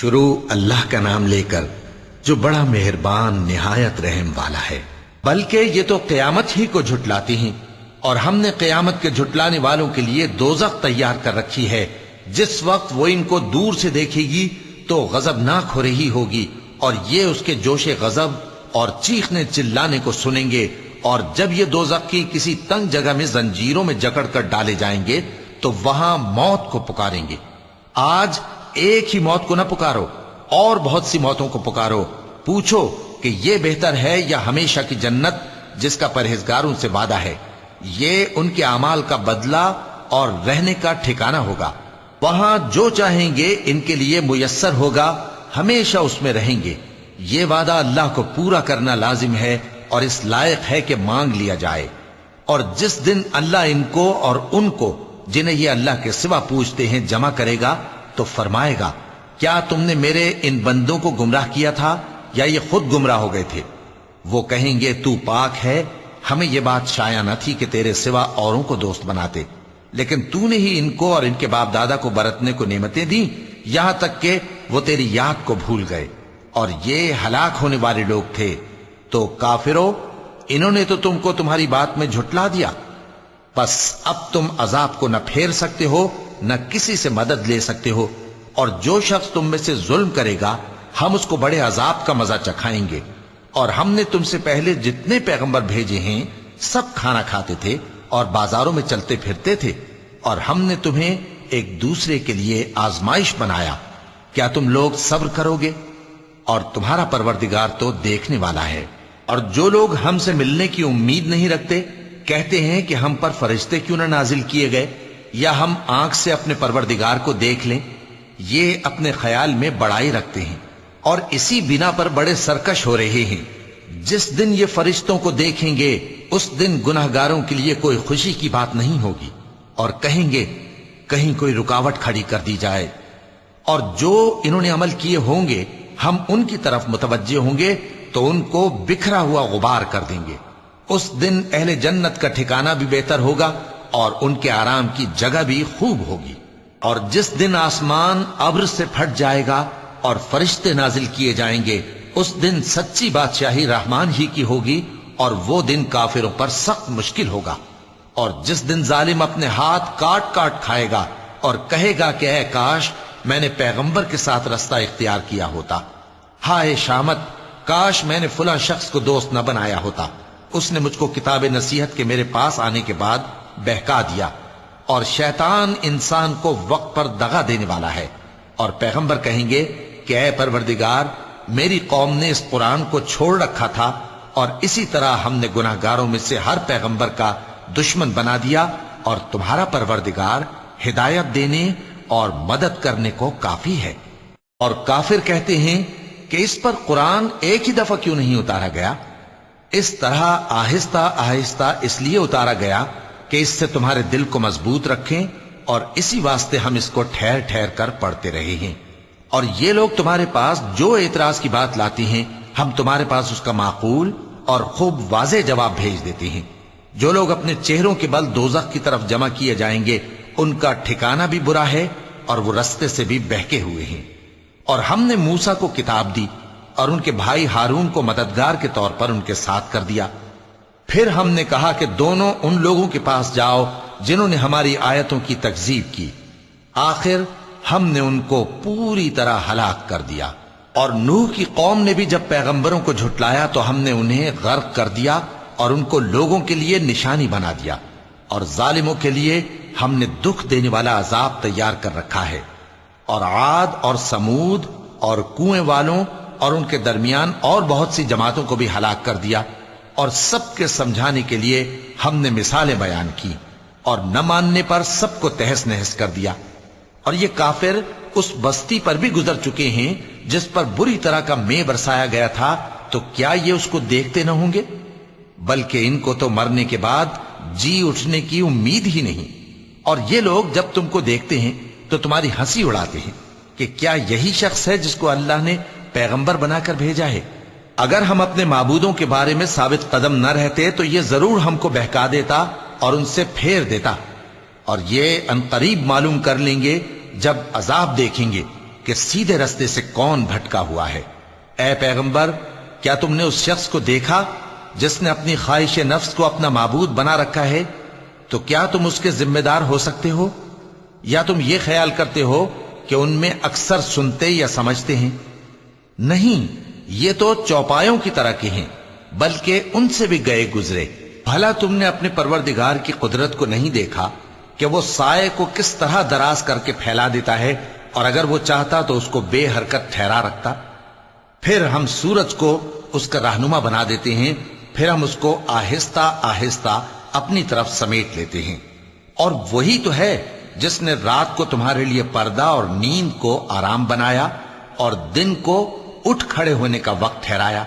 شروع اللہ کا نام لے کر جو بڑا مہربان نہایت رحم والا ہے۔ بلکہ یہ تو قیامت ہی کو جھٹلاتی ہیں، اور ہم نے قیامت کے جھٹلانے والوں کے لیے دوزخ تیار کر رکھی ہے، جس وقت وہ ان کو دور سے دیکھے گی تو غضبناک ہو رہی ہوگی، اور یہ اس کے جوش غضب اور چیخنے چلانے کو سنیں گے۔ اور جب یہ دوزخ کی کسی تنگ جگہ میں زنجیروں میں جکڑ کر ڈالے جائیں گے تو وہاں موت کو پکاریں گے۔ آج ایک ہی موت کو نہ پکارو، اور بہت سی موتوں کو پکارو، پوچھو کہ یہ بہتر ہے یا ہمیشہ کی جنت جس کا پرہیزگاروں سے وعدہ ہے۔ یہ ان کے اعمال کا بدلہ اور رہنے کا ٹھکانہ ہوگا، وہاں جو چاہیں گے ان کے لیے میسر ہوگا، ہمیشہ اس میں رہیں گے۔ یہ وعدہ اللہ کو پورا کرنا لازم ہے اور اس لائق ہے کہ مانگ لیا جائے۔ اور جس دن اللہ ان کو اور ان کو جنہیں یہ اللہ کے سوا پوچھتے ہیں جمع کرے گا تو فرمائے گا، کیا تم نے میرے ان بندوں کو گمراہ کیا تھا یا یہ خود گمراہ ہو گئے تھے؟ وہ کہیں گے تو پاک ہے، ہمیں یہ بات شایع نہ تھی کہ تیرے سوا اوروں کو دوست بناتے، لیکن تو نے ہی ان کو اور ان کے باپ دادا کو برتنے کو نعمتیں دیں، یہاں تک کہ وہ تیری یاد کو بھول گئے، اور یہ ہلاک ہونے والے لوگ تھے۔ تو کافرو، انہوں نے تو تم کو تمہاری بات میں جھٹلا دیا، بس اب تم عذاب کو نہ پھیر سکتے ہو نہ کسی سے مدد لے سکتے ہو، اور جو شخص تم میں سے ظلم کرے گا ہم اس کو بڑے عذاب کا مزہ چکھائیں گے۔ اور ہم نے تم سے پہلے جتنے پیغمبر بھیجے ہیں سب کھانا کھاتے تھے اور بازاروں میں چلتے پھرتے تھے، اور ہم نے تمہیں ایک دوسرے کے لیے آزمائش بنایا، کیا تم لوگ صبر کرو گے؟ اور تمہارا پروردگار تو دیکھنے والا ہے۔ اور جو لوگ ہم سے ملنے کی امید نہیں رکھتے کہتے ہیں کہ ہم پر فرشتے کیوں نہ نازل کیے گئے، یا ہم آنکھ سے اپنے پروردگار کو دیکھ لیں۔ یہ اپنے خیال میں بڑائی رکھتے ہیں اور اسی بنا پر بڑے سرکش ہو رہے ہیں۔ جس دن یہ فرشتوں کو دیکھیں گے اس دن گناہگاروں کے لیے کوئی خوشی کی بات نہیں ہوگی، اور کہیں گے کہیں کوئی رکاوٹ کھڑی کر دی جائے۔ اور جو انہوں نے عمل کیے ہوں گے ہم ان کی طرف متوجہ ہوں گے تو ان کو بکھرا ہوا غبار کر دیں گے۔ اس دن اہل جنت کا ٹھکانہ بھی بہتر ہوگا اور ان کے آرام کی جگہ بھی خوب ہوگی۔ اور جس دن آسمان ابر سے پھٹ جائے گا اور فرشتے نازل کیے جائیں گے، اس دن سچی بادشاہی رحمان ہی کی ہوگی، اور وہ دن کافروں پر سخت مشکل ہوگا۔ اور جس دن ظالم اپنے ہاتھ کاٹ کاٹ کھائے گا اور کہے گا کہ اے کاش میں نے پیغمبر کے ساتھ رستہ اختیار کیا ہوتا، ہائے شامت، کاش میں نے فلاں شخص کو دوست نہ بنایا ہوتا، اس نے مجھ کو کتاب نصیحت کے میرے پاس آنے کے بعد بہکا دیا۔ اور شیطان انسان کو وقت پر دغا دینے والا ہے، اور پیغمبر کہیں گے کہ اے پروردگار، میری قوم نے اس قرآن کو چھوڑ رکھا تھا، اور اسی طرح ہم نے گناہگاروں میں سے ہر پیغمبر کا دشمن بنا دیا، اور تمہارا پروردگار ہدایت دینے اور مدد کرنے کو کافی ہے۔ اور کافر کہتے ہیں کہ اس پر قرآن ایک ہی دفعہ کیوں نہیں اتارا گیا؟ اس طرح آہستہ آہستہ اس لیے اتارا گیا کہ اس سے تمہارے دل کو مضبوط رکھیں، اور اسی واسطے ہم اس کو ٹھہر ٹھہر کر پڑھتے رہے ہیں۔ اور یہ لوگ تمہارے پاس جو اعتراض کی بات لاتی ہیں ہم تمہارے پاس اس کا معقول اور خوب واضح جواب بھیج دیتے ہیں۔ جو لوگ اپنے چہروں کے بل دوزخ کی طرف جمع کیے جائیں گے ان کا ٹھکانہ بھی برا ہے، اور وہ رستے سے بھی بہکے ہوئے ہیں۔ اور ہم نے موسیٰ کو کتاب دی اور ان کے بھائی ہارون کو مددگار کے طور پر ان کے ساتھ کر دیا۔ پھر ہم نے کہا کہ دونوں ان لوگوں کے پاس جاؤ جنہوں نے ہماری آیتوں کی تکذیب کی، آخر ہم نے ان کو پوری طرح ہلاک کر دیا۔ اور نوح کی قوم نے بھی جب پیغمبروں کو جھٹلایا تو ہم نے انہیں غرق کر دیا اور ان کو لوگوں کے لیے نشانی بنا دیا، اور ظالموں کے لیے ہم نے دکھ دینے والا عذاب تیار کر رکھا ہے۔ اور عاد اور سمود اور کنویں والوں اور ان کے درمیان اور بہت سی جماعتوں کو بھی ہلاک کر دیا، اور سب کے سمجھانے کے لیے ہم نے مثالیں بیان کی، اور نہ ماننے پر سب کو تہس نہس کر دیا۔ اور یہ کافر اس بستی پر بھی گزر چکے ہیں جس پر بری طرح کا مے برسایا گیا تھا، تو کیا یہ اس کو دیکھتے نہ ہوں گے؟ بلکہ ان کو تو مرنے کے بعد جی اٹھنے کی امید ہی نہیں۔ اور یہ لوگ جب تم کو دیکھتے ہیں تو تمہاری ہنسی اڑاتے ہیں کہ کیا یہی شخص ہے جس کو اللہ نے پیغمبر بنا کر بھیجا ہے؟ اگر ہم اپنے معبودوں کے بارے میں ثابت قدم نہ رہتے تو یہ ضرور ہم کو بہکا دیتا اور ان سے پھیر دیتا، اور یہ عنقریب معلوم کر لیں گے جب عذاب دیکھیں گے کہ سیدھے رستے سے کون بھٹکا ہوا ہے۔ اے پیغمبر، کیا تم نے اس شخص کو دیکھا جس نے اپنی خواہش نفس کو اپنا معبود بنا رکھا ہے؟ تو کیا تم اس کے ذمہ دار ہو سکتے ہو؟ یا تم یہ خیال کرتے ہو کہ ان میں اکثر سنتے یا سمجھتے ہیں؟ نہیں، یہ تو چوپایوں کی طرح کے ہیں، بلکہ ان سے بھی گئے گزرے۔ بھلا تم نے اپنے پروردگار کی قدرت کو نہیں دیکھا کہ وہ سائے کو کس طرح دراز کر کے پھیلا دیتا ہے، اور اگر وہ چاہتا تو اس کو بے حرکت ٹھہرا رکھتا؟ پھر ہم سورج کو اس کا رہنما بنا دیتے ہیں، پھر ہم اس کو آہستہ آہستہ اپنی طرف سمیٹ لیتے ہیں۔ اور وہی تو ہے جس نے رات کو تمہارے لیے پردہ اور نیند کو آرام بنایا اور دن کو اٹھ کھڑے ہونے کا وقت ٹھہرایا۔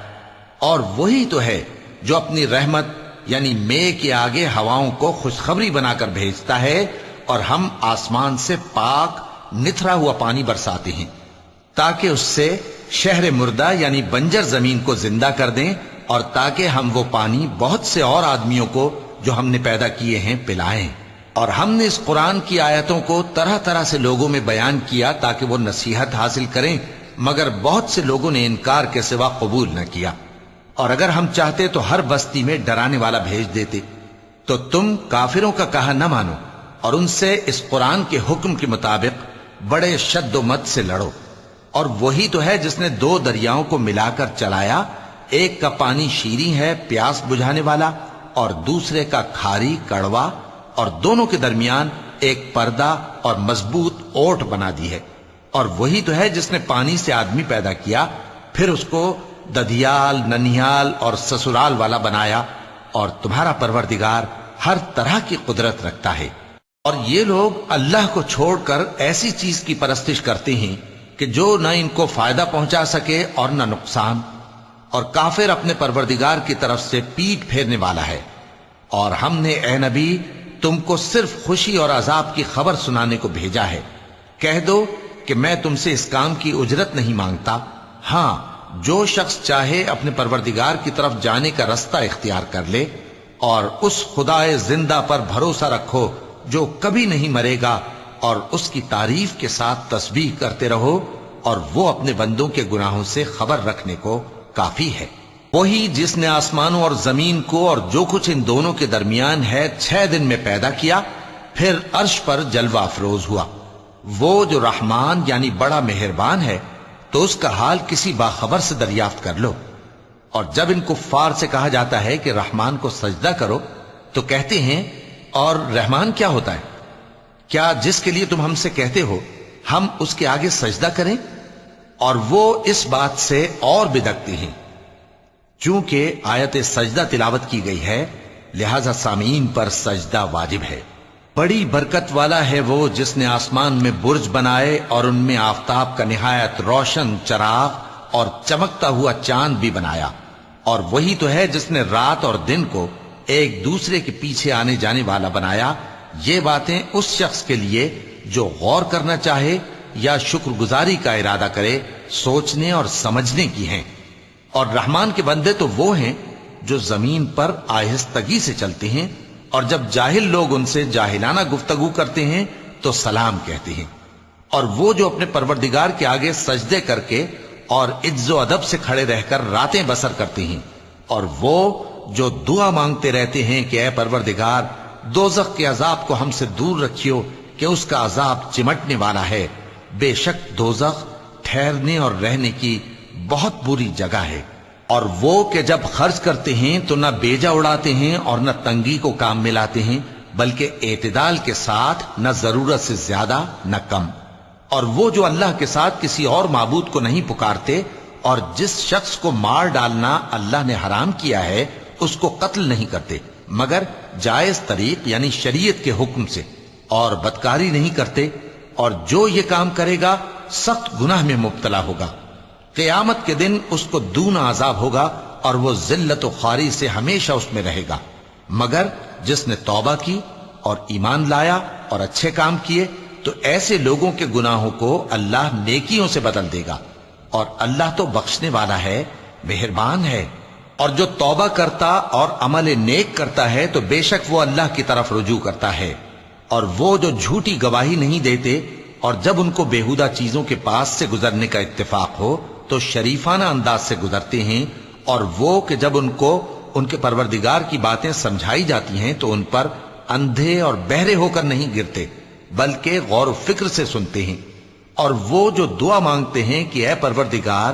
اور وہی تو ہے جو اپنی رحمت یعنی مے کے آگے ہواؤں کو خوشخبری بنا کر بھیجتا ہے، اور ہم آسمان سے پاک نتھرا ہوا پانی برساتے ہیں تاکہ اس سے شہر مردہ یعنی بنجر زمین کو زندہ کر دیں، اور تاکہ ہم وہ پانی بہت سے اور آدمیوں کو جو ہم نے پیدا کیے ہیں پلائیں۔ اور ہم نے اس قرآن کی آیتوں کو طرح طرح سے لوگوں میں بیان کیا تاکہ وہ نصیحت حاصل کریں، مگر بہت سے لوگوں نے انکار کے سوا قبول نہ کیا۔ اور اگر ہم چاہتے تو ہر بستی میں ڈرانے والا بھیج دیتے، تو تم کافروں کا کہا نہ مانو اور ان سے اس قرآن کے حکم کے مطابق بڑے شد و مت سے لڑو۔ اور وہی تو ہے جس نے دو دریاؤں کو ملا کر چلایا، ایک کا پانی شیریں ہے پیاس بجھانے والا، اور دوسرے کا کھاری کڑوا، اور دونوں کے درمیان ایک پردہ اور مضبوط اوٹ بنا دی ہے۔ اور وہی تو ہے جس نے پانی سے آدمی پیدا کیا، پھر اس کو ددھیال، ننیال اور سسرال والا بنایا، اور تمہارا پروردگار ہر طرح کی قدرت رکھتا ہے۔ اور یہ لوگ اللہ کو چھوڑ کر ایسی چیز کی پرستش کرتے ہیں کہ جو نہ ان کو فائدہ پہنچا سکے اور نہ نقصان، اور کافر اپنے پروردگار کی طرف سے پیٹ پھیرنے والا ہے۔ اور ہم نے اے نبی تم کو صرف خوشی اور عذاب کی خبر سنانے کو بھیجا ہے۔ کہہ دو کہ میں تم سے اس کام کی اجرت نہیں مانگتا، ہاں جو شخص چاہے اپنے پروردگار کی طرف جانے کا رستہ اختیار کر لے، اور اس خدائے زندہ پر بھروسہ رکھو جو کبھی نہیں مرے گا، اور اس کی تعریف کے ساتھ تسبیح کرتے رہو، اور وہ اپنے بندوں کے گناہوں سے خبر رکھنے کو کافی ہے۔ وہی جس نے آسمانوں اور زمین کو اور جو کچھ ان دونوں کے درمیان ہے 6 دن میں پیدا کیا، پھر عرش پر جلوہ افروز ہوا۔ وہ جو رحمان یعنی بڑا مہربان ہے، تو اس کا حال کسی باخبر سے دریافت کر لو۔ اور جب ان کفار سے کہا جاتا ہے کہ رحمان کو سجدہ کرو، تو کہتے ہیں اور رحمان کیا ہوتا ہے؟ کیا جس کے لیے تم ہم سے کہتے ہو ہم اس کے آگے سجدہ کریں؟ اور وہ اس بات سے اور بدکتے ہیں۔ چونکہ آیت سجدہ تلاوت کی گئی ہے، لہذا سامعین پر سجدہ واجب ہے۔ بڑی برکت والا ہے وہ جس نے آسمان میں برج بنائے اور ان میں آفتاب کا نہایت روشن چراغ اور چمکتا ہوا چاند بھی بنایا۔ اور وہی تو ہے جس نے رات اور دن کو ایک دوسرے کے پیچھے آنے جانے والا بنایا۔ یہ باتیں اس شخص کے لیے جو غور کرنا چاہے یا شکر گزاری کا ارادہ کرے، سوچنے اور سمجھنے کی ہیں۔ اور رحمان کے بندے تو وہ ہیں جو زمین پر آہستگی سے چلتے ہیں، اور جب جاہل لوگ ان سے جاہلانہ گفتگو کرتے ہیں تو سلام کہتے ہیں۔ اور وہ جو اپنے پروردگار کے آگے سجدے کر کے اور عز و ادب سے کھڑے رہ کر راتیں بسر کرتے ہیں، اور وہ جو دعا مانگتے رہتے ہیں کہ اے پروردگار دوزخ کے عذاب کو ہم سے دور رکھیو کہ اس کا عذاب چمٹنے والا ہے۔ بے شک دوزخ ٹھہرنے اور رہنے کی بہت بری جگہ ہے۔ اور وہ کہ جب خرچ کرتے ہیں تو نہ بیجا اڑاتے ہیں اور نہ تنگی کو کام میں لاتے ہیں، بلکہ اعتدال کے ساتھ، نہ ضرورت سے زیادہ نہ کم۔ اور وہ جو اللہ کے ساتھ کسی اور معبود کو نہیں پکارتے، اور جس شخص کو مار ڈالنا اللہ نے حرام کیا ہے اس کو قتل نہیں کرتے مگر جائز طریق یعنی شریعت کے حکم سے، اور بدکاری نہیں کرتے، اور جو یہ کام کرے گا سخت گناہ میں مبتلا ہوگا۔ قیامت کے دن اس کو دونا عذاب ہوگا، اور وہ ذلت و خواری سے ہمیشہ اس میں رہے گا، مگر جس نے توبہ کی اور ایمان لایا اور اچھے کام کیے تو ایسے لوگوں کے گناہوں کو اللہ نیکیوں سے بدل دے گا، اور اللہ تو بخشنے والا ہے، مہربان ہے۔ اور جو توبہ کرتا اور عمل نیک کرتا ہے تو بے شک وہ اللہ کی طرف رجوع کرتا ہے۔ اور وہ جو جھوٹی گواہی نہیں دیتے اور جب ان کو بیہودہ چیزوں کے پاس سے گزرنے کا اتفاق ہو تو شریفانہ انداز سے گزرتے ہیں، اور وہ کہ جب ان کو ان کے پروردگار کی باتیں سمجھائی جاتی ہیں تو ان پر اندھے اور بہرے ہو کر نہیں گرتے بلکہ غور و فکر سے سنتے ہیں۔ اور وہ جو دعا مانگتے ہیں کہ اے پروردگار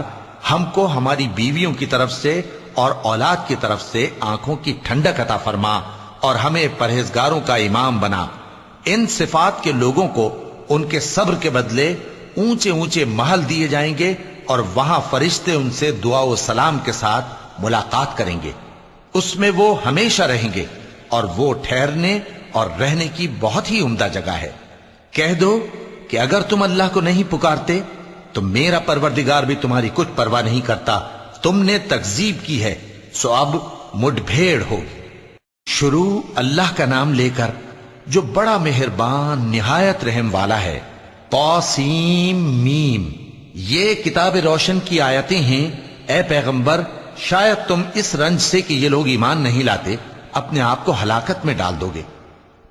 ہم کو ہماری بیویوں کی طرف سے اور اولاد کی طرف سے آنکھوں کی ٹھنڈک عطا فرما اور ہمیں پرہیزگاروں کا امام بنا، ان صفات کے لوگوں کو ان کے صبر کے بدلے اونچے اونچے محل دیے جائیں گے، اور وہاں فرشتے ان سے دعا و سلام کے ساتھ ملاقات کریں گے، اس میں وہ ہمیشہ رہیں گے، اور وہ ٹھہرنے اور رہنے کی بہت ہی عمدہ جگہ ہے۔ کہہ دو کہ اگر تم اللہ کو نہیں پکارتے تو میرا پروردگار بھی تمہاری کچھ پرواہ نہیں کرتا، تم نے تکذیب کی ہے سو اب مڈ بھیڑ ہوگی۔ شروع اللہ کا نام لے کر جو بڑا مہربان نہایت رحم والا ہے۔ طاسیم میم، یہ کتاب روشن کی آیتیں ہیں۔ اے پیغمبر شاید تم اس رنج سے کہ یہ لوگ ایمان نہیں لاتے اپنے آپ کو ہلاکت میں ڈال دو گے۔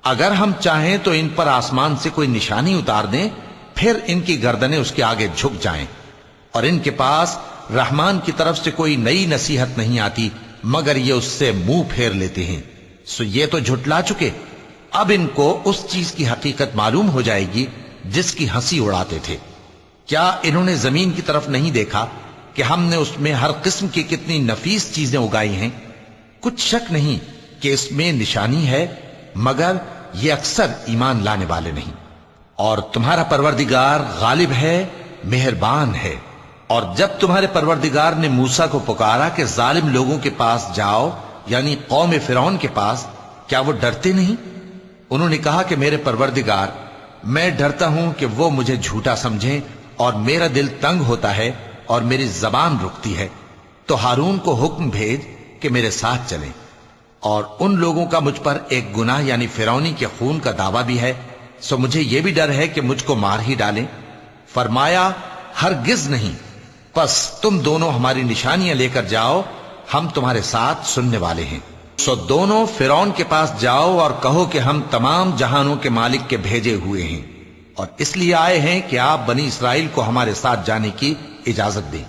اگر ہم چاہیں تو ان پر آسمان سے کوئی نشانی اتار دیں، پھر ان کی گردنیں اس کے آگے جھک جائیں، اور ان کے پاس رحمان کی طرف سے کوئی نئی نصیحت نہیں آتی مگر یہ اس سے منہ پھیر لیتے ہیں، سو یہ تو جھٹلا چکے۔ اب ان کو اس چیز کی حقیقت معلوم ہو جائے گی جس کی ہنسی اڑاتے تھے۔ کیا انہوں نے زمین کی طرف نہیں دیکھا کہ ہم نے اس میں ہر قسم کی کتنی نفیس چیزیں اگائی ہیں؟ کچھ شک نہیں کہ اس میں نشانی ہے، مگر یہ اکثر ایمان لانے والے نہیں۔ اور تمہارا پروردگار غالب ہے، مہربان ہے۔ اور جب تمہارے پروردگار نے موسیٰ کو پکارا کہ ظالم لوگوں کے پاس جاؤ، یعنی قوم فرعون کے پاس، کیا وہ ڈرتے نہیں؟ انہوں نے کہا کہ میرے پروردگار، میں ڈرتا ہوں کہ وہ مجھے جھوٹا سمجھیں، اور میرا دل تنگ ہوتا ہے اور میری زبان رکتی ہے، تو ہارون کو حکم بھیج کہ میرے ساتھ چلیں۔ اور ان لوگوں کا مجھ پر ایک گناہ یعنی فرعونی کے خون کا دعویٰ بھی ہے، سو مجھے یہ بھی ڈر ہے کہ مجھ کو مار ہی ڈالیں۔ فرمایا ہرگز نہیں، پس تم دونوں ہماری نشانیاں لے کر جاؤ، ہم تمہارے ساتھ سننے والے ہیں۔ سو دونوں فرعون کے پاس جاؤ اور کہو کہ ہم تمام جہانوں کے مالک کے بھیجے ہوئے ہیں، اور اس لیے آئے ہیں کہ آپ بنی اسرائیل کو ہمارے ساتھ جانے کی اجازت دیں۔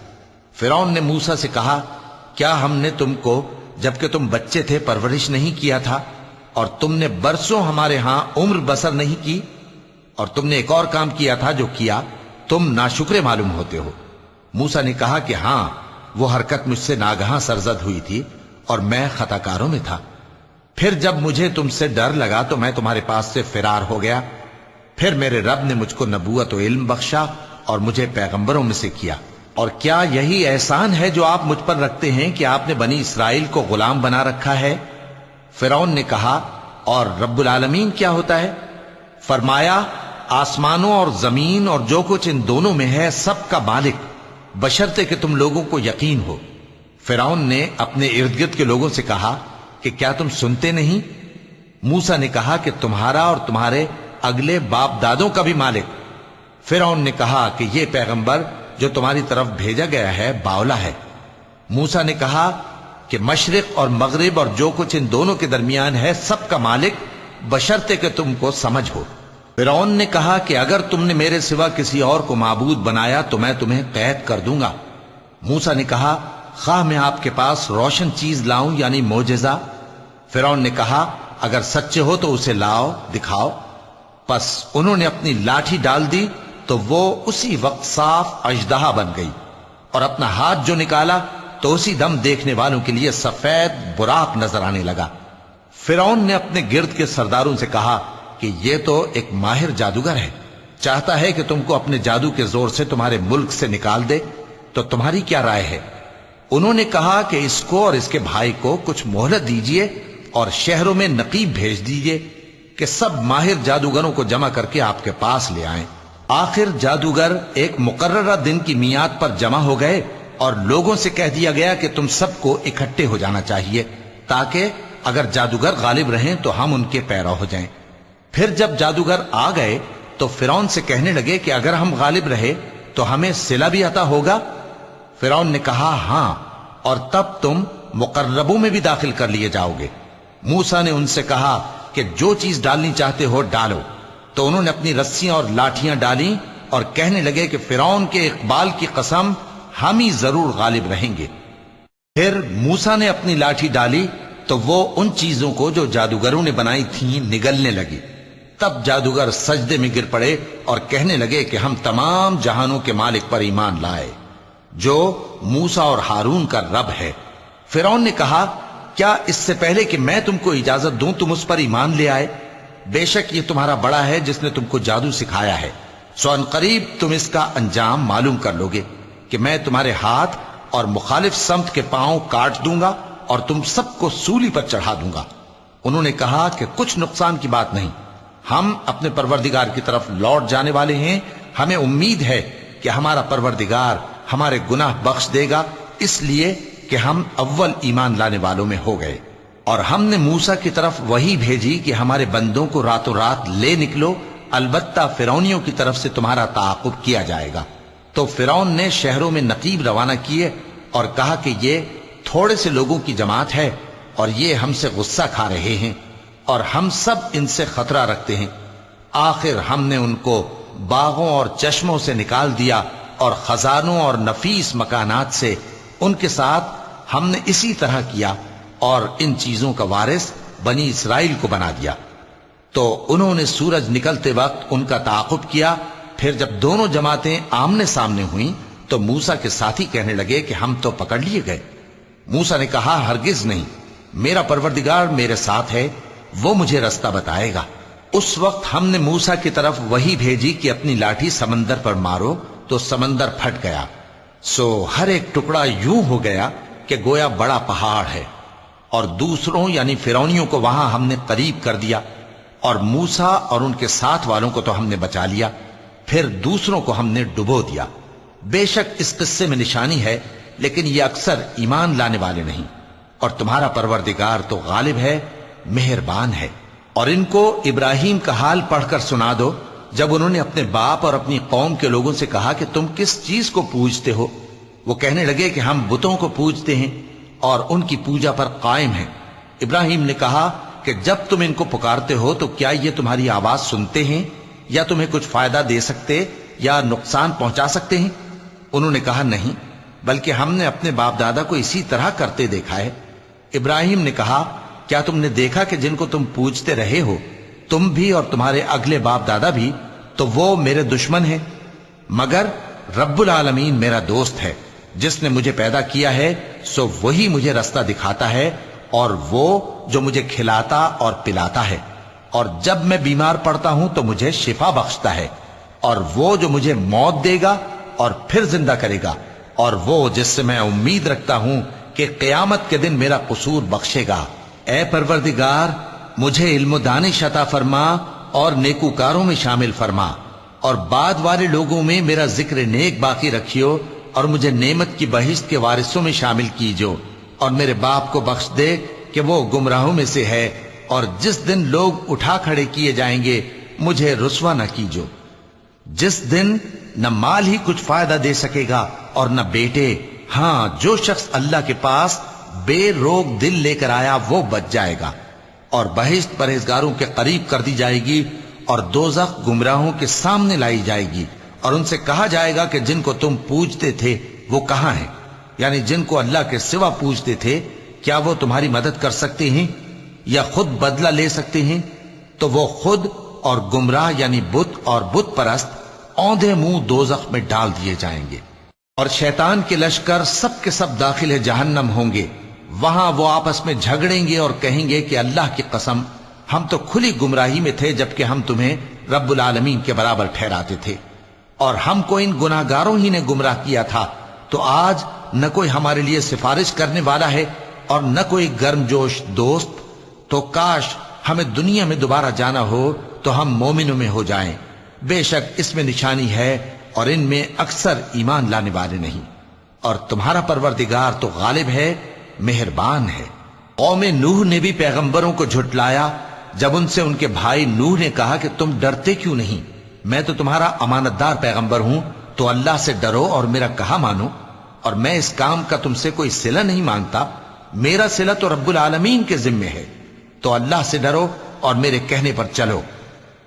فرعون نے موسیٰ سے کہا، کیا ہم نے تم کو جبکہ تم بچے تھے پرورش نہیں کیا تھا، اور تم نے برسوں ہمارے ہاں عمر بسر نہیں کی؟ اور تم نے ایک اور کام کیا تھا جو کیا، تم ناشکرے معلوم ہوتے ہو۔ موسیٰ نے کہا کہ ہاں، وہ حرکت مجھ سے ناگہاں سرزد ہوئی تھی اور میں خطا کاروں میں تھا۔ پھر جب مجھے تم سے ڈر لگا تو میں تمہارے پاس سے فرار ہو گیا۔ پھر میرے رب نے مجھ کو نبوت و علم بخشا اور مجھے پیغمبروں میں سے کیا۔ اور کیا یہی احسان ہے جو آپ مجھ پر رکھتے ہیں کہ آپ نے بنی اسرائیل کو غلام بنا رکھا ہے؟ فرعون نے کہا، اور رب العالمین کیا ہوتا ہے؟ فرمایا، آسمانوں اور زمین اور جو کچھ ان دونوں میں ہے سب کا مالک، بشرطے کہ تم لوگوں کو یقین ہو۔ فرعون نے اپنے ارد گرد کے لوگوں سے کہا کہ کیا تم سنتے نہیں؟ موسیٰ نے کہا کہ تمہارا اور تمہارے اگلے باپ دادوں کا بھی مالک۔ فرعون نے کہا کہ یہ پیغمبر جو تمہاری طرف بھیجا گیا ہے باولا ہے۔ موسیٰ نے کہا کہ مشرق اور مغرب اور جو کچھ ان دونوں کے درمیان ہے سب کا مالک، بشرطے کہ تم کو سمجھ ہو۔ فرعون نے کہا کہ اگر تم نے میرے سوا کسی اور کو معبود بنایا تو میں تمہیں قید کر دوں گا۔ موسیٰ نے کہا، خواہ میں آپ کے پاس روشن چیز لاؤں یعنی معجزہ؟ فرعون نے کہا، اگر سچے ہو تو اسے لاؤ، دکھاؤ۔ پس انہوں نے اپنی لاٹھی ڈال دی تو وہ اسی وقت صاف اژدہا بن گئی، اور اپنا ہاتھ جو نکالا تو اسی دم دیکھنے والوں کے لیے سفید براق نظر آنے لگا۔ فرعون نے اپنے گرد کے سرداروں سے کہا کہ یہ تو ایک ماہر جادوگر ہے، چاہتا ہے کہ تم کو اپنے جادو کے زور سے تمہارے ملک سے نکال دے، تو تمہاری کیا رائے ہے؟ انہوں نے کہا کہ اس کو اور اس کے بھائی کو کچھ مہلت دیجئے اور شہروں میں نقیب بھیج دیجئے کہ سب ماہر جادوگروں کو جمع کر کے آپ کے پاس لے آئیں۔ آخر جادوگر ایک مقررہ دن کی میعاد پر جمع ہو گئے اور لوگوں سے کہہ دیا گیا کہ تم سب کو اکٹھے ہو جانا چاہیے تاکہ اگر جادوگر غالب رہیں تو ہم ان کے پیرو ہو جائیں۔ پھر جب جادوگر آ گئے تو فرعون سے کہنے لگے کہ اگر ہم غالب رہے تو ہمیں صلہ بھی عطا ہوگا؟ فرعون نے کہا، ہاں، اور تب تم مقربوں میں بھی داخل کر لیے جاؤ گے۔ موسیٰ نے ان سے کہا کہ جو چیز ڈالنی چاہتے ہو ڈالو، تو انہوں نے اپنی رسیاں اور لاٹھیاں ڈالیں اور کہنے لگے کہ فرعون کے اقبال کی قسم ہم ہی ضرور غالب رہیں گے۔ پھر موسیٰ نے اپنی لاٹھی ڈالی تو وہ ان چیزوں کو جو جادوگروں نے بنائی تھیں نگلنے لگی۔ تب جادوگر سجدے میں گر پڑے اور کہنے لگے کہ ہم تمام جہانوں کے مالک پر ایمان لائے جو موسیٰ اور ہارون کا رب ہے۔ فرعون نے کہا کیا اس سے پہلے کہ میں تم کو اجازت دوں تم اس پر ایمان لے آئے؟ بے شک یہ تمہارا بڑا ہے جس نے تم کو جادو سکھایا ہے، سو ان قریب تم اس کا انجام معلوم کر لوگے کہ میں تمہارے ہاتھ اور مخالف سمت کے پاؤں کاٹ دوں گا اور تم سب کو سولی پر چڑھا دوں گا۔ انہوں نے کہا کہ کچھ نقصان کی بات نہیں، ہم اپنے پروردگار کی طرف لوٹ جانے والے ہیں، ہمیں امید ہے کہ ہمارا پروردگار ہمارے گناہ بخش دے گا، اس لیے کہ ہم اول ایمان لانے والوں میں ہو گئے۔ اور ہم نے موسیٰ کی طرف وحی بھیجی کہ ہمارے بندوں کو راتوں رات لے نکلو، البتہ فرعونیوں کی طرف سے تمہارا تعاقب کیا جائے گا۔ تو فرعون نے شہروں میں نقیب روانہ کیے اور کہا کہ یہ تھوڑے سے لوگوں کی جماعت ہے اور یہ ہم سے غصہ کھا رہے ہیں اور ہم سب ان سے خطرہ رکھتے ہیں۔ آخر ہم نے ان کو باغوں اور چشموں سے نکال دیا اور خزانوں اور نفیس مکانات سے، ان کے ساتھ ہم نے اسی طرح کیا اور ان چیزوں کا وارث بنی اسرائیل کو بنا دیا۔ تو انہوں نے سورج نکلتے وقت ان کا تعاقب کیا، پھر جب دونوں جماعتیں آمنے سامنے ہوئیں تو موسیٰ کے ساتھی کہنے لگے کہ ہم تو پکڑ لیے گئے۔ موسیٰ نے کہا ہرگز نہیں، میرا پروردگار میرے ساتھ ہے، وہ مجھے رستہ بتائے گا۔ اس وقت ہم نے موسیٰ کی طرف وحی بھیجی کہ اپنی لاٹھی سمندر پر مارو، تو سمندر پھٹ گیا، سو ہر ایک ٹکڑا یوں ہو گیا کہ گویا بڑا پہاڑ ہے، اور دوسروں یعنی فرعونیوں کو وہاں ہم نے قریب کر دیا، اور موسیٰ اور ان کے ساتھ والوں کو تو ہم نے بچا لیا، پھر دوسروں کو ہم نے ڈبو دیا۔ بے شک اس قصے میں نشانی ہے، لیکن یہ اکثر ایمان لانے والے نہیں، اور تمہارا پروردگار تو غالب ہے، مہربان ہے۔ اور ان کو ابراہیم کا حال پڑھ کر سنا دو جب انہوں نے اپنے باپ اور اپنی قوم کے لوگوں سے کہا کہ تم کس چیز کو پوجتے ہو؟ وہ کہنے لگے کہ ہم بتوں کو پوجتے ہیں اور ان کی پوجا پر قائم ہیں۔ ابراہیم نے کہا کہ جب تم ان کو پکارتے ہو تو کیا یہ تمہاری آواز سنتے ہیں یا تمہیں کچھ فائدہ دے سکتے یا نقصان پہنچا سکتے ہیں؟ انہوں نے کہا نہیں، بلکہ ہم نے اپنے باپ دادا کو اسی طرح کرتے دیکھا ہے۔ ابراہیم نے کہا کیا تم نے دیکھا کہ جن کو تم پوجتے رہے ہو تم بھی اور تمہارے اگلے باپ دادا بھی، تو وہ میرے دشمن ہیں، مگر رب العالمین میرا دوست ہے، جس نے مجھے پیدا کیا ہے سو وہی مجھے رستہ دکھاتا ہے، اور وہ جو مجھے کھلاتا اور پلاتا ہے، اور جب میں بیمار پڑتا ہوں تو مجھے شفا بخشتا ہے، اور وہ جو مجھے موت دے گا اور پھر زندہ کرے گا، اور وہ جس سے میں امید رکھتا ہوں کہ قیامت کے دن میرا قصور بخشے گا۔ اے پروردگار مجھے علم و دانش عطا فرما اور نیکوکاروں میں شامل فرما، اور بعد والے لوگوں میں میرا ذکر نیک باقی رکھیو، اور مجھے نعمت کی بہشت کے وارثوں میں شامل کیجو، اور میرے باپ کو بخش دے کہ وہ گمراہوں میں سے ہے، اور جس دن لوگ اٹھا کھڑے کیے جائیں گے مجھے رسوا نہ کیجو، جس دن نہ مال ہی کچھ فائدہ دے سکے گا اور نہ بیٹے، ہاں جو شخص اللہ کے پاس بے روک دل لے کر آیا وہ بچ جائے گا، اور بہشت پرہیزگاروں کے قریب کر دی جائے گی، اور دوزخ گمراہوں کے سامنے لائی جائے گی، اور ان سے کہا جائے گا کہ جن کو تم پوجتے تھے وہ کہاں ہیں؟ یعنی جن کو اللہ کے سوا پوجتے تھے کیا وہ تمہاری مدد کر سکتے ہیں یا خود بدلہ لے سکتے ہیں؟ تو وہ خود اور گمراہ یعنی بت اور بت پرست اوندھے منہ دوزخ میں ڈال دیے جائیں گے، اور شیطان کے لشکر سب کے سب داخل جہنم ہوں گے، وہاں وہ آپس میں جھگڑیں گے اور کہیں گے کہ اللہ کی قسم ہم تو کھلی گمراہی میں تھے جبکہ ہم تمہیں رب العالمین کے برابر ٹھہراتے تھے، اور ہم کو ان گناہگاروں ہی نے گمراہ کیا تھا، تو آج نہ کوئی ہمارے لیے سفارش کرنے والا ہے اور نہ کوئی گرم جوش دوست، تو کاش ہمیں دنیا میں دوبارہ جانا ہو تو ہم مومنوں میں ہو جائیں، بے شک اس میں نشانی ہے اور ان میں اکثر ایمان لانے والے نہیں، اور تمہارا پروردگار تو غالب ہے، مہربان ہے۔ قوم نوح نے بھی پیغمبروں کو جھٹلایا جب ان سے ان کے بھائی نوح نے کہا کہ تم ڈرتے کیوں نہیں؟ میں تو تمہارا امانت دار پیغمبر ہوں، تو اللہ سے ڈرو اور میرا کہا مانو، اور میں اس کام کا تم سے کوئی صلہ نہیں مانگتا، میرا صلہ تو رب العالمین کے ذمے ہے، تو اللہ سے ڈرو اور میرے کہنے پر چلو۔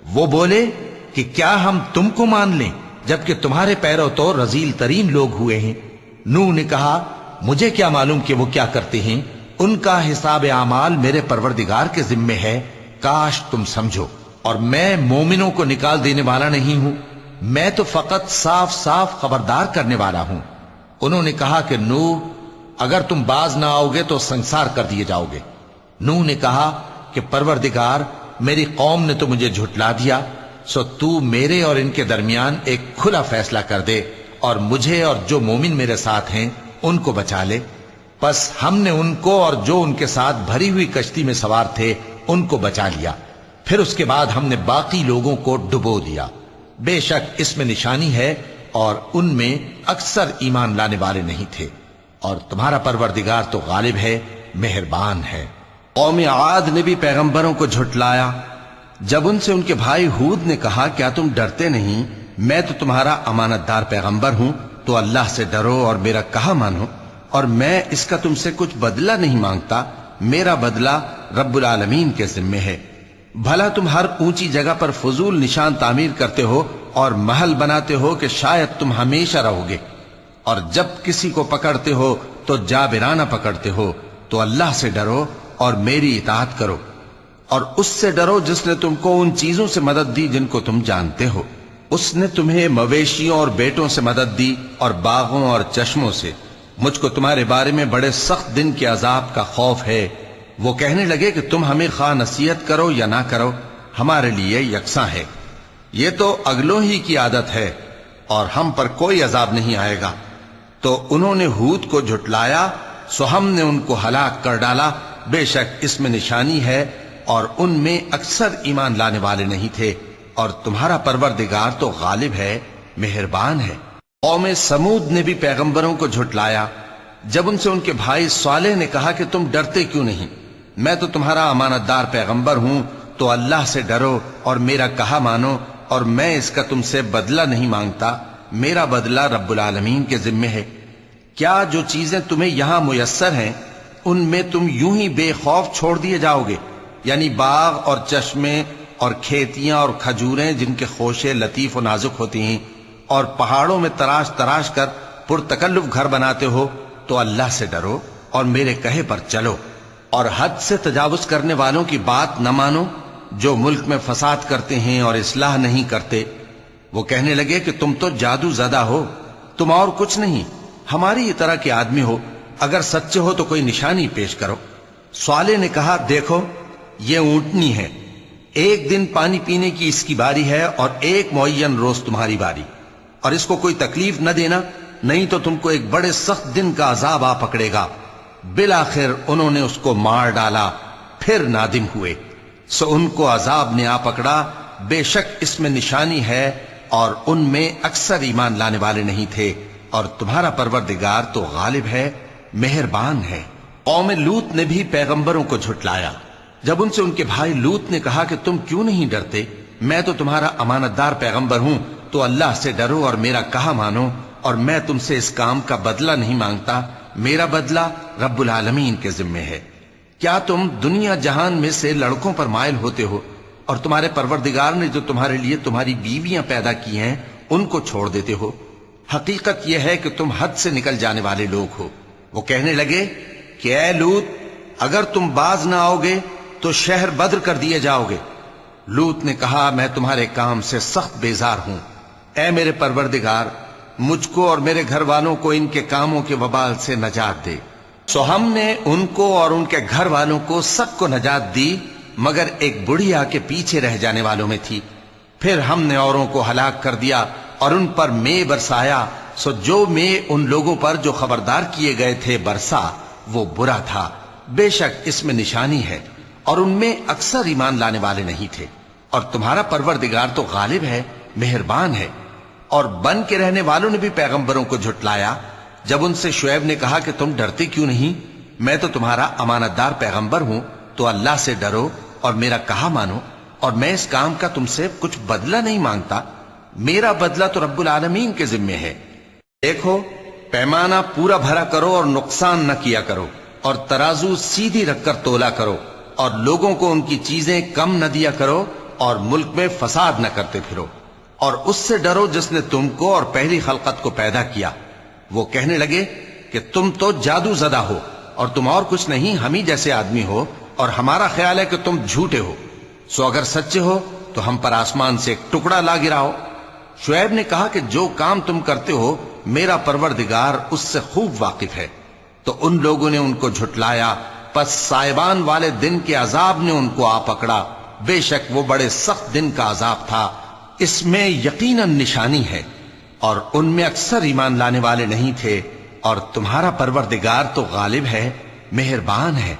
وہ بولے کہ کیا ہم تم کو مان لیں جبکہ تمہارے پیرو تو رذیل ترین لوگ ہوئے ہیں؟ نوح نے کہا مجھے کیا معلوم کہ وہ کیا کرتے ہیں، ان کا حساب اعمال میرے پروردگار کے ذمے ہے، کاش تم سمجھو، اور میں مومنوں کو نکال دینے والا نہیں ہوں، میں تو فقط صاف صاف خبردار کرنے والا ہوں۔ انہوں نے کہا کہ نوح اگر تم باز نہ آؤ گے تو سنسار کر دیے جاؤ گے۔ نوح نے کہا کہ پروردگار میری قوم نے تو مجھے جھٹلا دیا، سو تو میرے اور ان کے درمیان ایک کھلا فیصلہ کر دے اور مجھے اور جو مومن میرے ساتھ ہیں ان کو بچا لے۔ پس ہم نے ان کو اور جو ان کے ساتھ بھری ہوئی کشتی میں سوار تھے ان کو بچا لیا، پھر اس کے بعد ہم نے باقی لوگوں کو ڈبو دیا۔ بے شک اس میں نشانی ہے اور ان میں اکثر ایمان لانے والے نہیں تھے، اور تمہارا پروردگار تو غالب ہے، مہربان ہے۔ قوم عاد نے بھی پیغمبروں کو جھٹلایا جب ان سے ان کے بھائی ہود نے کہا کیا تم ڈرتے نہیں، میں تو تمہارا امانت دار پیغمبر ہوں، تو اللہ سے ڈرو اور میرا کہا مانو، اور میں اس کا تم سے کچھ بدلہ نہیں مانگتا، میرا بدلہ رب العالمین کے ذمے ہے۔ بھلا تم ہر اونچی جگہ پر فضول نشان تعمیر کرتے ہو اور محل بناتے ہو کہ شاید تم ہمیشہ رہو گے، اور جب کسی کو پکڑتے ہو تو جابرانہ پکڑتے ہو، تو اللہ سے ڈرو اور میری اطاعت کرو، اور اس سے ڈرو جس نے تم کو ان چیزوں سے مدد دی جن کو تم جانتے ہو۔ اس نے تمہیں مویشیوں اور بیٹوں سے مدد دی اور باغوں اور چشموں سے۔ مجھ کو تمہارے بارے میں بڑے سخت دن کے عذاب کا خوف ہے۔ وہ کہنے لگے کہ تم ہمیں خواہ نصیحت کرو یا نہ کرو، ہمارے لیے یکساں ہے، یہ تو اگلوں ہی کی عادت ہے اور ہم پر کوئی عذاب نہیں آئے گا۔ تو انہوں نے ہود کو جھٹلایا، سو ہم نے ان کو ہلاک کر ڈالا، بے شک اس میں نشانی ہے اور ان میں اکثر ایمان لانے والے نہیں تھے، اور تمہارا پروردگار تو غالب ہے، مہربان ہے۔ قوم سمود نے بھی پیغمبروں کو جھٹلایا جب ان سے ان کے بھائی صالح نے کہا کہ تم ڈرتے کیوں نہیں، میں تو تمہارا امانت دار پیغمبر ہوں، تو اللہ سے ڈرو اور میرا کہا مانو، اور میں اس کا تم سے بدلہ نہیں مانگتا، میرا بدلہ رب العالمین کے ذمے ہے۔ کیا جو چیزیں تمہیں یہاں میسر ہیں ان میں تم یوں ہی بے خوف چھوڑ دیے جاؤ گے؟ یعنی باغ اور چشمے اور کھیتیاں اور کھجوریں جن کے خوشے لطیف و نازک ہوتی ہیں، اور پہاڑوں میں تراش تراش کر پرتکلف گھر بناتے ہو، تو اللہ سے ڈرو اور میرے کہے پر چلو، اور حد سے تجاوز کرنے والوں کی بات نہ مانو جو ملک میں فساد کرتے ہیں اور اصلاح نہیں کرتے۔ وہ کہنے لگے کہ تم تو جادو زدہ ہو، تم اور کچھ نہیں، ہماری یہ طرح کے آدمی ہو، اگر سچے ہو تو کوئی نشانی پیش کرو۔ صالح نے کہا دیکھو یہ اونٹنی ہے، ایک دن پانی پینے کی اس کی باری ہے اور ایک معین روز تمہاری باری، اور اس کو کوئی تکلیف نہ دینا، نہیں تو تم کو ایک بڑے سخت دن کا عذاب آ پکڑے گا۔ بالآخر انہوں نے اس کو مار ڈالا، پھر نادم ہوئے، سو ان کو عذاب نے آ پکڑا، بے شک اس میں نشانی ہے اور ان میں اکثر ایمان لانے والے نہیں تھے، اور تمہارا پروردگار تو غالب ہے، مہربان ہے۔ قوم لوط نے بھی پیغمبروں کو جھٹلایا جب ان سے ان کے بھائی لوط نے کہا کہ تم کیوں نہیں ڈرتے، میں تو تمہارا امانت دار پیغمبر ہوں، تو اللہ سے ڈرو اور میرا کہا مانو، اور میں تم سے اس کام کا بدلہ نہیں مانگتا، میرا بدلہ رب العالمین کے ذمے ہے۔ کیا تم دنیا جہان میں سے لڑکوں پر مائل ہوتے ہو اور تمہارے پروردگار نے جو تمہارے لیے تمہاری بیویاں پیدا کی ہیں ان کو چھوڑ دیتے ہو؟ حقیقت یہ ہے کہ تم حد سے نکل جانے والے لوگ ہو۔ وہ کہنے لگے کہ اے لوط اگر تم باز نہ آؤ گے تو شہر بدر کر دیے جاؤ گے۔ لوط نے کہا میں تمہارے کام سے سخت بیزار ہوں، اے میرے پروردگار مجھ کو اور میرے گھر والوں کو ان کے کاموں کے وبال سے نجات دے۔ سو ہم نے ان کو اور ان کے گھر والوں کو سب کو نجات دی، مگر ایک بڑھیا کے پیچھے رہ جانے والوں میں تھی۔ پھر ہم نے اوروں کو ہلاک کر دیا اور ان پر مے برسایا، سو جو مے ان لوگوں پر جو خبردار کیے گئے تھے برسا وہ برا تھا، بے شک اس میں نشانی ہے اور ان میں اکثر ایمان لانے والے نہیں تھے، اور تمہارا پروردگار تو غالب ہے، مہربان ہے۔ اور بن کے رہنے والوں نے بھی پیغمبروں کو جھٹلایا جب ان سے شعیب نے کہا کہ تم ڈرتے کیوں نہیں، میں تو تمہارا امانت دار پیغمبر ہوں، تو اللہ سے ڈرو اور میرا کہا مانو، اور میں اس کام کا تم سے کچھ بدلہ نہیں مانگتا، میرا بدلہ تو رب العالمین کے ذمے ہے۔ دیکھو پیمانہ پورا بھرا کرو اور نقصان نہ کیا کرو، اور ترازو سیدھی رکھ کر تولا کرو، اور لوگوں کو ان کی چیزیں کم نہ دیا کرو اور ملک میں فساد نہ کرتے پھرو، اور اس سے ڈرو جس نے تم کو اور پہلی خلقت کو پیدا کیا۔ وہ کہنے لگے کہ تم تو جادو زدہ ہو اور تم اور کچھ نہیں، ہم ہی جیسے آدمی ہو، اور ہمارا خیال ہے کہ تم جھوٹے ہو، سو اگر سچے ہو تو ہم پر آسمان سے ایک ٹکڑا لا گراؤ۔ شعیب نے کہا کہ جو کام تم کرتے ہو میرا پروردگار اس سے خوب واقف ہے۔ تو ان لوگوں نے ان کو جھٹلایا، پس سائبان والے دن کے عذاب نے ان کو آ پکڑا، بے شک وہ بڑے سخت دن کا عذاب تھا، اس میں یقیناً نشانی ہے، اور ان میں اکثر ایمان لانے والے نہیں تھے۔ اور تمہارا پروردگار تو غالب ہے، مہربان ہے،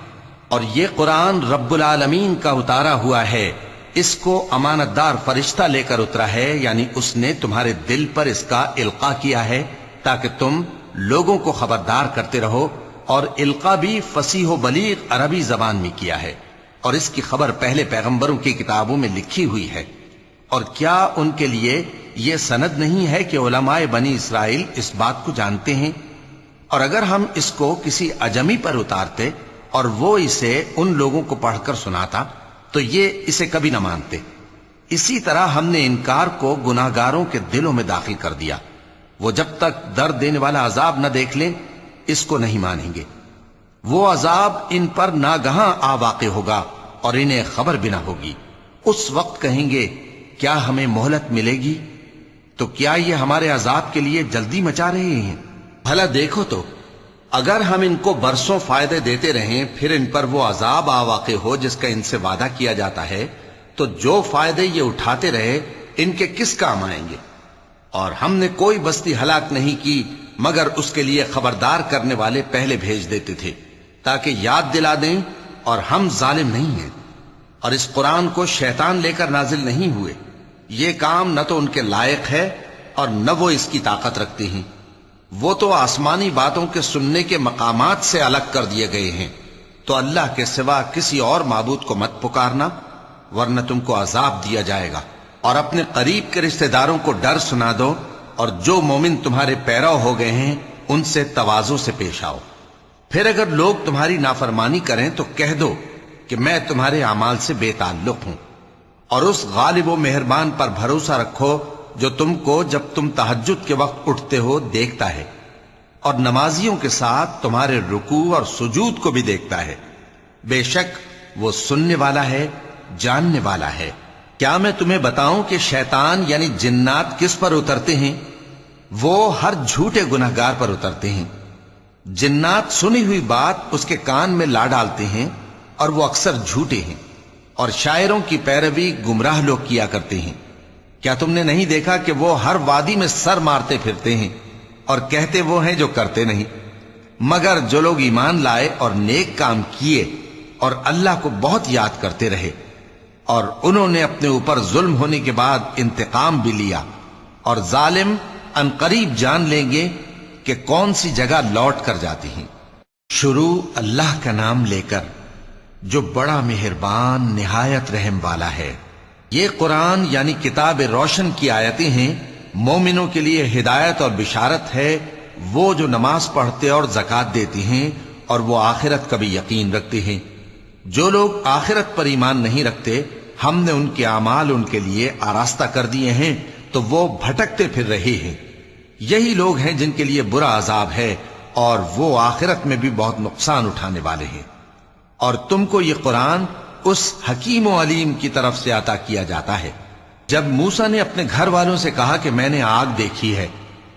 اور یہ قرآن رب العالمین کا اتارا ہوا ہے، اس کو امانت دار فرشتہ لے کر اترا ہے، یعنی اس نے تمہارے دل پر اس کا القاء کیا ہے تاکہ تم لوگوں کو خبردار کرتے رہو، اور القاء بھی فصیح و بلیغ عربی زبان میں کیا ہے، اور اس کی خبر پہلے پیغمبروں کی کتابوں میں لکھی ہوئی ہے۔ اور کیا ان کے لیے یہ سند نہیں ہے کہ علماء بنی اسرائیل اس بات کو جانتے ہیں؟ اور اگر ہم اس کو کسی اجمی پر اتارتے اور وہ اسے ان لوگوں کو پڑھ کر سناتا تو یہ اسے کبھی نہ مانتے۔ اسی طرح ہم نے انکار کو گناہگاروں کے دلوں میں داخل کر دیا، وہ جب تک درد دینے والا عذاب نہ دیکھ لیں اس کو نہیں مانیں گے۔ وہ عذاب ان پر ناگہاں آ واقع ہوگا اور انہیں خبر بھی نہ ہوگی۔ اس وقت کہیں گے کیا ہمیں مہلت ملے گی؟ تو کیا یہ ہمارے عذاب کے لیے جلدی مچا رہے ہیں؟ بھلا دیکھو تو اگر ہم ان کو برسوں فائدے دیتے رہیں پھر ان پر وہ عذاب آ واقع ہو جس کا ان سے وعدہ کیا جاتا ہے، تو جو فائدے یہ اٹھاتے رہے ان کے کس کام آئیں گے؟ اور ہم نے کوئی بستی ہلاک نہیں کی مگر اس کے لیے خبردار کرنے والے پہلے بھیج دیتے تھے تاکہ یاد دلا دیں، اور ہم ظالم نہیں ہیں۔ اور اس قرآن کو شیطان لے کر نازل نہیں ہوئے، یہ کام نہ تو ان کے لائق ہے اور نہ وہ اس کی طاقت رکھتے ہیں۔ وہ تو آسمانی باتوں کے سننے کے مقامات سے الگ کر دیے گئے ہیں۔ تو اللہ کے سوا کسی اور معبود کو مت پکارنا ورنہ تم کو عذاب دیا جائے گا، اور اپنے قریب کے رشتہ داروں کو ڈر سنا دو، اور جو مومن تمہارے پیرو ہو گئے ہیں ان سے تواضع سے پیش آؤ۔ پھر اگر لوگ تمہاری نافرمانی کریں تو کہہ دو کہ میں تمہارے اعمال سے بے تعلق ہوں، اور اس غالب و مہربان پر بھروسہ رکھو جو تم کو جب تم تہجد کے وقت اٹھتے ہو دیکھتا ہے، اور نمازیوں کے ساتھ تمہارے رکوع اور سجود کو بھی دیکھتا ہے، بے شک وہ سننے والا ہے، جاننے والا ہے۔ کیا میں تمہیں بتاؤں کہ شیطان یعنی جنات کس پر اترتے ہیں؟ وہ ہر جھوٹے گناہگار پر اترتے ہیں۔ جنات سنی ہوئی بات اس کے کان میں لا ڈالتے ہیں اور وہ اکثر جھوٹے ہیں، اور شاعروں کی پیروی گمراہ لوگ کیا کرتے ہیں۔ کیا تم نے نہیں دیکھا کہ وہ ہر وادی میں سر مارتے پھرتے ہیں اور کہتے وہ ہیں جو کرتے نہیں؟ مگر جو لوگ ایمان لائے اور نیک کام کیے اور اللہ کو بہت یاد کرتے رہے، اور انہوں نے اپنے اوپر ظلم ہونے کے بعد انتقام بھی لیا، اور ظالم عنقریب جان لیں گے کہ کون سی جگہ لوٹ کر جاتی ہیں۔ شروع اللہ کا نام لے کر جو بڑا مہربان نہایت رحم والا ہے۔ یہ قرآن یعنی کتاب روشن کی آیتیں ہیں، مومنوں کے لیے ہدایت اور بشارت ہے، وہ جو نماز پڑھتے اور زکوٰۃ دیتے ہیں اور وہ آخرت کا بھی یقین رکھتے ہیں۔ جو لوگ آخرت پر ایمان نہیں رکھتے ہم نے ان کے اعمال ان کے لیے آراستہ کر دیے ہیں تو وہ بھٹکتے پھر رہے ہیں۔ یہی لوگ ہیں جن کے لیے برا عذاب ہے اور وہ آخرت میں بھی بہت نقصان اٹھانے والے ہیں۔ اور تم کو یہ قرآن اس حکیم و علیم کی طرف سے عطا کیا جاتا ہے۔ جب موسیٰ نے اپنے گھر والوں سے کہا کہ میں نے آگ دیکھی ہے،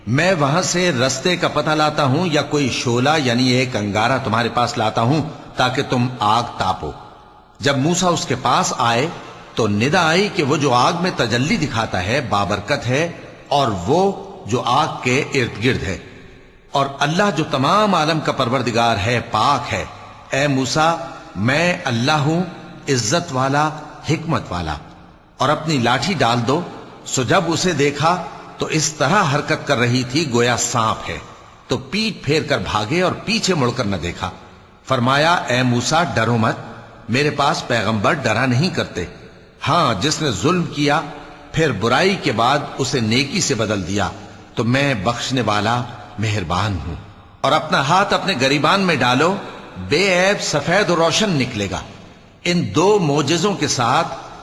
میں وہاں سے رستے کا پتہ لاتا ہوں یا کوئی شعلہ یعنی ایک انگارہ تمہارے پاس لاتا ہوں تاکہ تم آگ تاپو۔ جب موسیٰ اس کے پاس آئے تو ندا آئی کہ وہ جو آگ میں تجلی دکھاتا ہے بابرکت ہے، اور وہ جو آگ کے ارد گرد ہے، اور اللہ جو تمام عالم کا پروردگار ہے پاک ہے۔ اے موسیٰ میں اللہ ہوں، عزت والا، حکمت والا، اور اپنی لاٹھی ڈال دو۔ سو جب اسے دیکھا تو اس طرح حرکت کر رہی تھی گویا سانپ ہے، تو پیٹ پھیر کر بھاگے اور پیچھے مڑ کر نہ دیکھا۔ فرمایا اے موسیٰ ڈرو مت، میرے پاس پیغمبر ڈرا نہیں کرتے۔ ہاں جس نے ظلم کیا پھر برائی کے بعد اسے نیکی سے بدل دیا تو میں بخشنے والا مہربان ہوں۔ اور اپنا ہاتھ اپنے گریبان میں ڈالو، بے عیب سفید و روشن نکلے گا۔ ان دو معجزوں کے ساتھ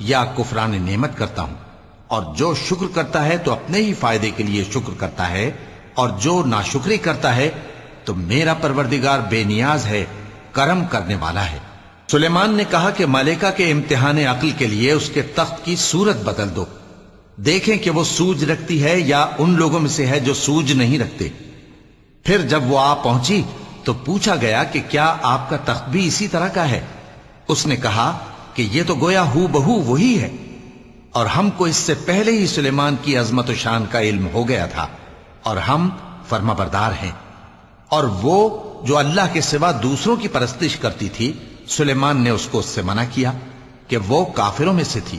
یا کفران نعمت کرتا ہوں، اور جو شکر کرتا ہے تو اپنے ہی فائدے کے لیے شکر کرتا ہے، اور جو ناشکری کرتا ہے تو میرا پروردگار بے نیاز ہے، کرم کرنے والا ہے۔ سلیمان نے کہا کہ ملائکہ کے امتحان عقل کے لیے اس کے تخت کی صورت بدل دو، دیکھیں کہ وہ سوج رکھتی ہے یا ان لوگوں میں سے ہے جو سوج نہیں رکھتے۔ پھر جب وہ آ پہنچی تو پوچھا گیا کہ کیا آپ کا تخت بھی اسی طرح کا ہے؟ اس نے کہا کہ یہ تو گویا ہو بہو وہی ہے، اور ہم کو اس سے پہلے ہی سلیمان کی عظمت و شان کا علم ہو گیا تھا، اور ہم فرما بردار ہیں۔ اور وہ جو اللہ کے سوا دوسروں کی پرستش کرتی تھی، سلیمان نے اس کو اس سے منع کیا کہ وہ کافروں میں سے تھی۔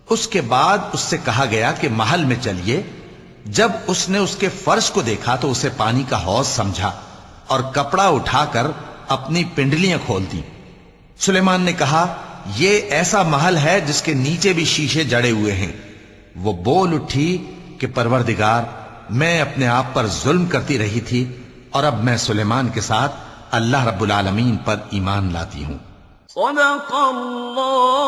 اس کے بعد اس سے کہا گیا کہ محل میں چلیے۔ جب اس نے اس کے فرش کو دیکھا تو اسے پانی کا حوض سمجھا اور کپڑا اٹھا کر اپنی پنڈلیاں کھول دی۔ سلیمان نے کہا یہ ایسا محل ہے جس کے نیچے بھی شیشے جڑے ہوئے ہیں۔ وہ بول اٹھی کہ پروردگار، میں اپنے آپ پر ظلم کرتی رہی تھی، اور اب میں سلیمان کے ساتھ اللہ رب العالمین پر ایمان لاتی ہوں۔ صدق اللہ